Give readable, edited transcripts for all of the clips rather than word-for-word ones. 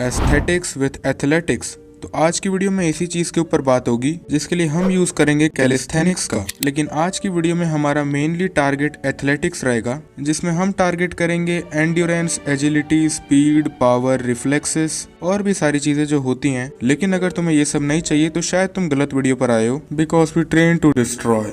Aesthetics with athletics. तो आज की वीडियो में इसी चीज के ऊपर बात होगी जिसके लिए हम यूज करेंगे कैलिस्थेनिक्स का। लेकिन आज की वीडियो में हमारा मेनली टारगेट एथलेटिक्स रहेगा, जिसमें हम टारगेट करेंगे endurance, agility, speed, power, reflexes और भी सारी चीजें जो होती हैं। लेकिन अगर तुम्हें ये सब नहीं चाहिए तो शायद तुम गलत वीडियो पर आए हो, because we train to destroy.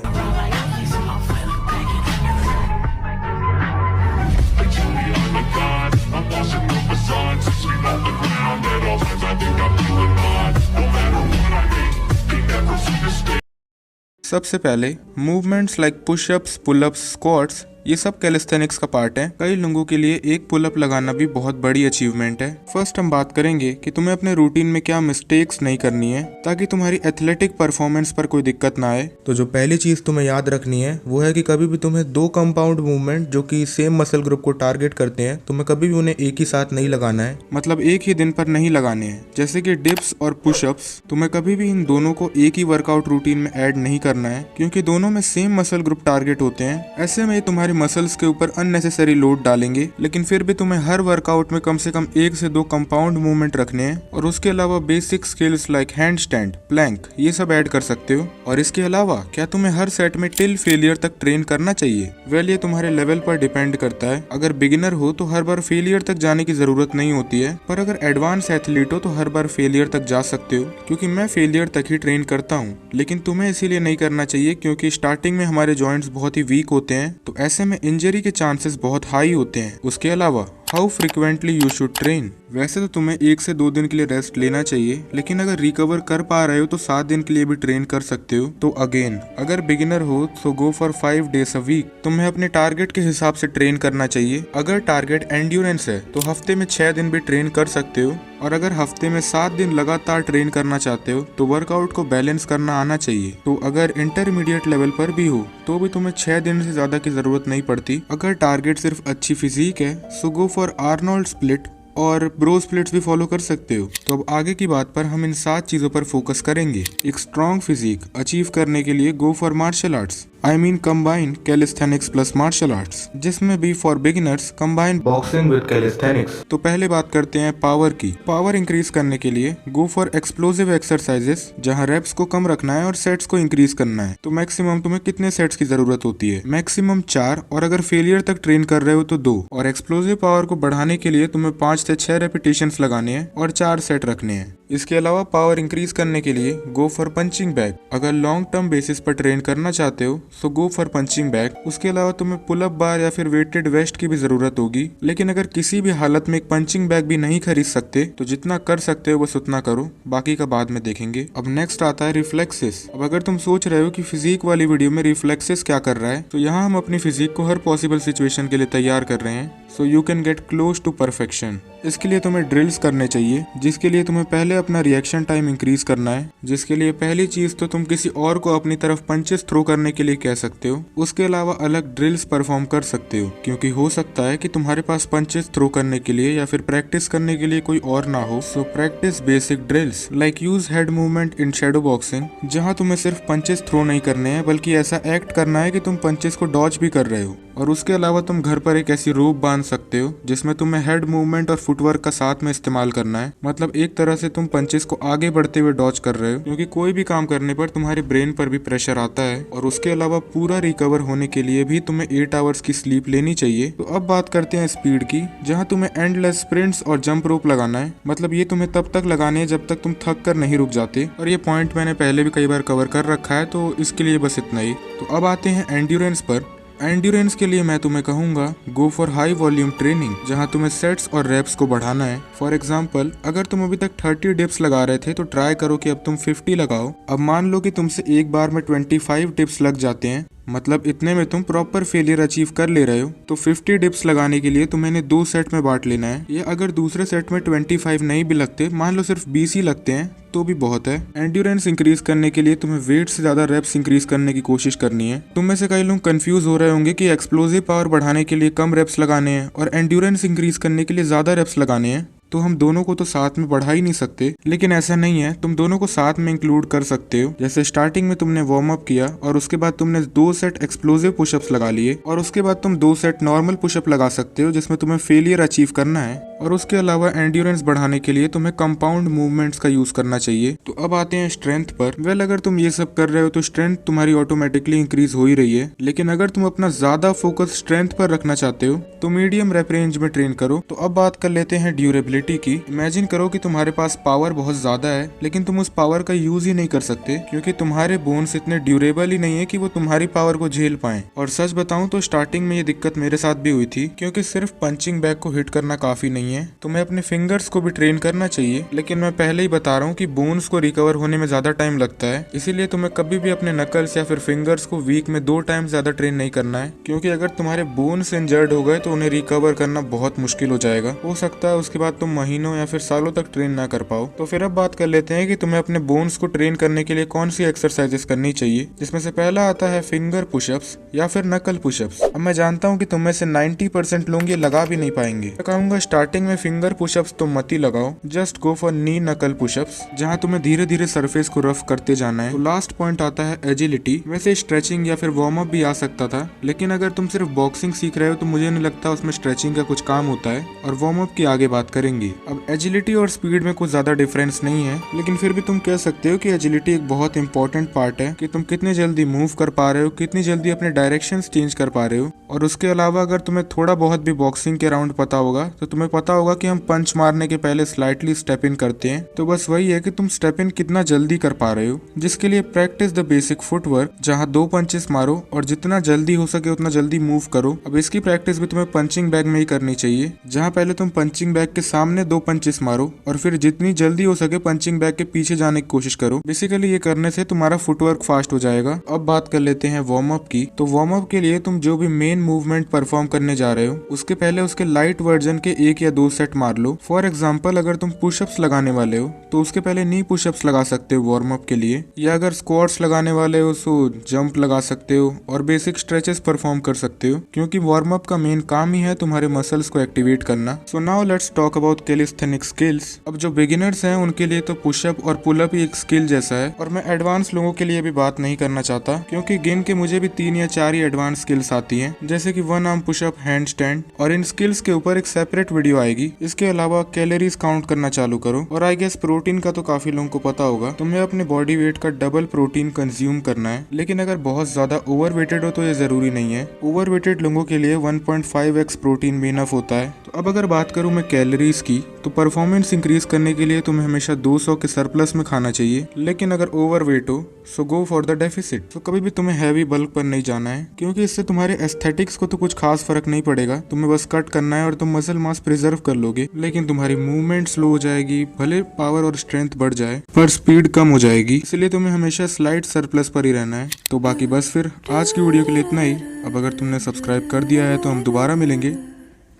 सबसे पहले movements like pushups, pullups, squats, ये सब कैलिस्थेनिक्स का पार्ट है। कई लोगों के लिए एक पुलअप लगाना भी बहुत बड़ी अचीवमेंट है। फर्स्ट हम बात करेंगे कि तुम्हें अपने रूटीन में क्या मिस्टेक्स नहीं करनी है ताकि तुम्हारी एथलेटिक परफॉर्मेंस पर कोई दिक्कत ना आए। तो जो पहली चीज तुम्हें याद रखनी है वो है कि कभी भी तुम्हें दो कंपाउंड मूवमेंट जो कि सेम मसल ग्रुप को टारगेट करते हैं, तुम्हें कभी भी उन्हें एक ही साथ नहीं लगाना है, मतलब एक ही दिन पर नहीं लगाने हैं। जैसे कि डिप्स और पुशअप्स, तुम्हें कभी भी इन दोनों को एक ही वर्कआउट रूटीन में ऐड नहीं करना है, क्योंकि दोनों में सेम मसल ग्रुप टारगेट होते हैं। ऐसे में तुम्हारी मसल्स के ऊपर अननेसेसरी लोड डालेंगे। लेकिन फिर भी तुम्हें हर वर्कआउट में कम से कम 1 से 2 कंपाउंड मूवमेंट रखने हैं, और उसके अलावा basic skills like handstand, plank, ये सब ऐड कर सकते हो। और इसके अलावा क्या तुम्हें हर सेट में टिल फेलियर तक ट्रेन करना चाहिए? वेल, ये तुम्हारे लेवल पर डिपेंड करता है। अगर बिगिनर हो तो हर बार फेलियर तक जाने की जरूरत नहीं होती है, पर अगर एडवांस एथलीट हो तो हर बार फेलियर तक जा सकते हो, क्योंकि मैं फेलियर तक ही ट्रेन करता हूँ। लेकिन तुम्हें इसीलिए नहीं करना चाहिए क्योंकि स्टार्टिंग में हमारे जॉइंट्स बहुत ही वीक होते हैं, तो ऐसे में इंजरी के चांसेस बहुत हाई होते हैं। उसके अलावा how frequently you should train. वैसे तो तुम्हें 1 से 2 दिन के लिए रेस्ट लेना चाहिए, लेकिन अगर रिकवर कर पा रहे हो तो 7 दिन के लिए भी ट्रेन कर सकते हो। तो अगेन, अगर बिगिनर हो तो go for 5 days a week. तुम्हें अपने टारगेट के हिसाब से ट्रेन करना चाहिए। अगर टारगेट एंड्योरेंस है तो हफ्ते में 6 दिन भी ट्रेन कर सकते हो, और अगर हफ्ते में 7 दिन लगातार ट्रेन करना चाहते हो तो वर्कआउट को बैलेंस करना आना चाहिए। तो अगर इंटरमीडिएट लेवल पर भी हो तो भी तुम्हें 6 दिन से ज्यादा की जरूरत नहीं पड़ती। अगर टारगेट सिर्फ अच्छी फिजिक है सो गो फॉर आर्नोल्ड स्प्लिट, और ब्रो स्प्लिट्स भी फॉलो कर सकते हो। तो अब आगे की बात पर हम इन 7 चीजों पर फोकस करेंगे। एक स्ट्रॉन्ग फिजिक अचीव करने के लिए go for martial arts, I mean combine calisthenics plus martial arts, जिसमें भी for beginners combine boxing with calisthenics. तो पहले बात करते हैं पावर की। पावर इंक्रीज करने के लिए गो फॉर एक्सप्लोसिव एक्सरसाइजेस, जहां रेप्स को कम रखना है और सेट्स को इंक्रीज करना है। तो मैक्सिमम तुम्हें कितने सेट्स की जरूरत होती है? मैक्सिमम 4, और अगर फेलियर तक ट्रेन कर रहे हो तो 2। और एक्सप्लोसिव पावर को बढ़ाने के लिए तुम्हें 5 से 6 रेपिटेशंस लगाने हैं और 4 सेट रखने हैं। इसके अलावा पावर इंक्रीज करने के लिए गो फॉर पंचिंग बैग। अगर लॉन्ग टर्म बेसिस पर ट्रेन करना चाहते हो तो गो फॉर पंचिंग बैग। उसके अलावा तुम्हें पुलअप बार या फिर वेटेड वेस्ट की भी जरूरत होगी, लेकिन अगर किसी भी हालत में एक पंचिंग बैग भी नहीं खरीद सकते तो जितना कर सकते हो बस उतना करो, बाकी का बाद में देखेंगे। अब नेक्स्ट आता है रिफ्लेक्सेस। अब अगर तुम सोच रहे हो कि फिजिक वाली वीडियो में रिफ्लेक्सेस क्या कर रहा है, तो यहाँ हम अपनी फिजिक को हर पॉसिबल सिचुएशन के लिए तैयार कर रहे हैं, so you can get close to perfection. इसके लिए तुम्हें ड्रिल्स करने चाहिए, जिसके लिए तुम्हें पहले अपना रिएक्शन टाइम इंक्रीज करना है। जिसके लिए पहली चीज तो तुम किसी और को अपनी तरफ पंचेस थ्रो करने के लिए कह सकते हो। उसके अलावा अलग ड्रिल्स परफॉर्म कर सकते हो, क्योंकि हो सकता है कि तुम्हारे पास पंचेस थ्रो करने के लिए या फिर प्रैक्टिस करने के लिए कोई और ना हो। So practice basic drills like use head movement in Shadow boxing, जहाँ तुम्हें सिर्फ पंचेस थ्रो नहीं करने हैं बल्कि ऐसा एक्ट करना है कि तुम पंचेस को डॉज भी कर रहे हो। और उसके अलावा तुम घर पर एक ऐसी रोप बांध सकते हो जिसमें तुम्हें हेड मूवमेंट और फुटवर्क का साथ में इस्तेमाल करना है। मतलब एक तरह से तुम पंचेस को आगे बढ़ते हुए डॉज कर रहे हो, क्योंकि कोई भी काम करने पर तुम्हारे ब्रेन पर भी प्रेशर आता है। और उसके अलावा पूरा रिकवर होने के लिए भी तुम्हें 8 आवर्स की स्लीप लेनी चाहिए। तो अब बात करते हैं स्पीड की, जहाँ तुम्हें एंडलेस स्प्रिंट्स और जंप रोप लगाना है। मतलब ये तुम्हें तब तक लगाने हैं जब तक तुम थक कर नहीं रुक जाते, और ये पॉइंट मैंने पहले भी कई बार कवर कर रखा है, तो इसके लिए बस इतना ही। तो अब आते हैं एंड्योरेंस पर। एंड्योरेंस के लिए मैं तुम्हें कहूंगा go for high volume training, जहां तुम्हें सेट्स और रेप्स को बढ़ाना है। फॉर एग्जांपल, अगर तुम अभी तक 30 डिप्स लगा रहे थे तो ट्राई करो कि अब तुम 50 लगाओ। अब मान लो कि तुमसे एक बार में 25 डिप्स लग जाते हैं, मतलब इतने में तुम प्रॉपर फेलियर अचीव कर ले रहे हो, तो 50 डिप्स लगाने के लिए तुम्हें 2 सेट में बांट लेना है। या अगर दूसरे सेट में 25 नहीं भी लगते, मान लो सिर्फ 20 ही लगते हैं, तो भी बहुत है। एंड्योरेंस इंक्रीज करने के लिए तुम्हें वेट से ज्यादा रेप्स इंक्रीज करने की कोशिश करनी है। तुम में से कई लोग कंफ्यूज हो रहे होंगे कि एक्सप्लोसिव पावर बढ़ाने के लिए कम रेप्स लगाने हैं और एंड्योरेंस इंक्रीज करने के लिए ज्यादा रेप्स लगाने हैं। तो हम दोनों को तो साथ में बढ़ा ही नहीं सकते, लेकिन ऐसा नहीं है, तुम दोनों को साथ में इंक्लूड कर सकते हो। जैसे स्टार्टिंग में तुमने वार्म अप किया और उसके बाद तुमने 2 सेट एक्सप्लोसिव पुशअप्स लगा लिए, और उसके बाद तुम 2 सेट नॉर्मल पुशअप लगा सकते हो जिसमें तुम्हें फेलियर अचीव करना है। और उसके अलावा एंड्योरेंस बढ़ाने के लिए तुम्हें कंपाउंड मूवमेंट्स का यूज करना चाहिए। तो अब आते हैं स्ट्रेंथ पर। वेल, अगर तुम ये सब कर रहे हो तो स्ट्रेंथ तुम्हारी ऑटोमेटिकली इंक्रीज हो ही रही है, लेकिन अगर तुम अपना ज्यादा फोकस स्ट्रेंथ पर रखना चाहते हो तो मीडियम रेप रेंज में ट्रेन करो। तो अब बात कर लेते हैं ड्यूरेबिलिटी की। इमेजिन करो कि तुम्हारे पास पावर बहुत ज्यादा है, लेकिन तुम उस पावर का यूज ही नहीं कर सकते क्योंकि तुम्हारे बोन्स इतने ड्यूरेबल ही नहीं है कि वो तुम्हारी पावर को झेल पाए। और सच बताऊं तो स्टार्टिंग में ये दिक्कत मेरे साथ भी हुई थी, क्योंकि सिर्फ पंचिंग बैग को हिट करना काफी नहीं है, तुम्हें अपने फिंगर्स को भी ट्रेन करना चाहिए। लेकिन मैं पहले ही बता रहा हूँ कि बोन्स को रिकवर होने में ज्यादा टाइम लगता है, इसीलिए तुम्हें कभी भी अपने नकल्स या फिर फिंगर्स को वीक में 2 टाइम ज्यादा ट्रेन नहीं करना है, क्योंकि अगर तुम्हारे बोन्स इंजर्ड हो गए तो उन्हें रिकवर करना बहुत मुश्किल हो जाएगा। हो सकता है उसके बाद तुम महीनों या फिर सालों तक ट्रेन ना कर पाओ। तो फिर अब बात कर लेते हैं कि तुम्हें अपने बोन्स को ट्रेन करने के लिए कौन सी एक्सरसाइजेस करनी चाहिए, जिसमें से पहला आता है फिंगर पुशअप्स या फिर नकल पुशअप्स। अब मैं जानता हूँ कि तुम में से 90% लोग ये लगा भी नहीं पाएंगे। मैं कहूंगा स्टार्टिंग में फिंगर पुशअप्स तो मत ही लगाओ, जस्ट गो फॉर नी नकल पुशअप्स, जहाँ तुम्हें धीरे धीरे सरफेस को रफ करते जाना है। तो लास्ट पॉइंट आता है एजिलिटी। वैसे स्ट्रेचिंग या फिर वार्म अप भी आ सकता था, लेकिन अगर तुम सिर्फ बॉक्सिंग सीख रहे हो तो मुझे नहीं लगता उसमें स्ट्रेचिंग का कुछ काम होता है, और वार्म अप की आगे बात करेंगे। अब एजिलिटी और स्पीड में कुछ ज्यादा डिफरेंस नहीं है, लेकिन फिर भी तुम कह सकते हो कि एजिलिटी एक बहुत इंपॉर्टेंट पार्ट है कि तुम कितने जल्दी मूव कर पा रहे हो, कितनी जल्दी अपने डायरेक्शन चेंज कर पा रहे हो। और उसके अलावा अगर तुम्हें थोड़ा बहुत भी बॉक्सिंग के राउंड पता होगा तो तुम्हें पता होगा कि हम पंच मारने के पहले स्लाइटली स्टेप इन करते हैं। तो बस वही है कि तुम स्टेप इन कितना जल्दी कर पा रहे हो, जिसके लिए प्रैक्टिस द बेसिक फुटवर्क, जहाँ 2 पंचेस मारो और जितना जल्दी हो सके उतना जल्दी मूव करो। अब इसकी प्रैक्टिस भी तुम्हें पंचिंग बैग में ही करनी चाहिए, जहाँ पहले तुम पंचिंग बैग के सामने 2 पंचेस मारो और फिर जितनी जल्दी हो सके पंचिंग बैग के पीछे जाने की कोशिश करो। बेसिकली ये करने से तुम्हारा फुटवर्क फास्ट हो जाएगा। अब बात कर लेते हैं वार्म अप की। तो वार्म अप के लिए तुम जो भी मेन मूवमेंट परफॉर्म करने जा रहे हो उसके पहले उसके लाइट वर्जन के 1 या 2 सेट मार लो। फॉर एग्जाम्पल, अगर तुम पुशअप्स लगाने वाले हो तो उसके पहले नी पुशअप्स लगा सकते हो वार्म अप के लिए, या अगर स्क्वाट्स लगाने वाले हो तो जंप लगा सकते हो और बेसिक स्ट्रेचेस परफॉर्म कर सकते हो, क्योंकि वार्म अप का मेन काम ही है तुम्हारे मसल्स को एक्टिवेट करना। So now let's talk about calisthenic skills. अब जो बिगिनर्स हैं उनके लिए तो पुशअप और पुलअप ही एक स्किल जैसा है, और मैं एडवांस लोगों के लिए भी बात नहीं करना चाहता, क्योंकि गिन के मुझे भी 3 या 4 ही एडवांस स्किल्स आती हैं, जैसे कि 1 आर्म पुशअप, हैंड स्टैंड, और इन स्किल्स के ऊपर एक सेपरेट वीडियो आएगी। इसके अलावा कैलोरीज काउंट करना चालू करो, और आई गेस प्रोटीन का तो काफी लोगों को पता होगा, तुम्हें अपने बॉडी वेट का डबल प्रोटीन कंज्यूम करना है। लेकिन अगर बहुत ज्यादा ओवरवेटेड हो तो ये जरूरी नहीं है, ओवरवेटेड लोगों के लिए 1.5x प्रोटीन भी इनफ होता है। तो अब अगर बात करूं मैं कैलोरीज की, तो परफॉर्मेंस इंक्रीज करने के लिए तुम्हें हमेशा 200 के सरप्लस में खाना चाहिए, लेकिन अगर ओवरवेट हो सो गो फॉर द डेफिसिट। तो कभी भी तुम्हें हैवी बल्क पर नहीं जाना है, क्योंकि इससे तुम्हारे एस्थेटिक्स को तो कुछ खास फर्क नहीं पड़ेगा, तुम्हें बस कट करना है और तुम मसल मास प्रिजर्व कर लोगे, लेकिन तुम्हारी मूवमेंट स्लो हो जाएगी। भले पावर और स्ट्रेंथ बढ़ जाए पर स्पीड कम हो जाएगी, इसलिए तुम्हें हमेशा स्लाइट सरप्लस पर ही रहना है। तो बाकी बस फिर आज की वीडियो के लिए इतना ही। अब अगर तुमने सब्सक्राइब कर दिया है तो हम दोबारा मिलेंगे,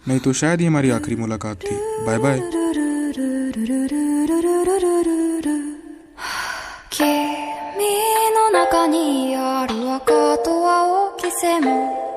नहीं तो शायद ही हमारी आखिरी मुलाकात थी। Bye bye. 君の中にある赤と青き線も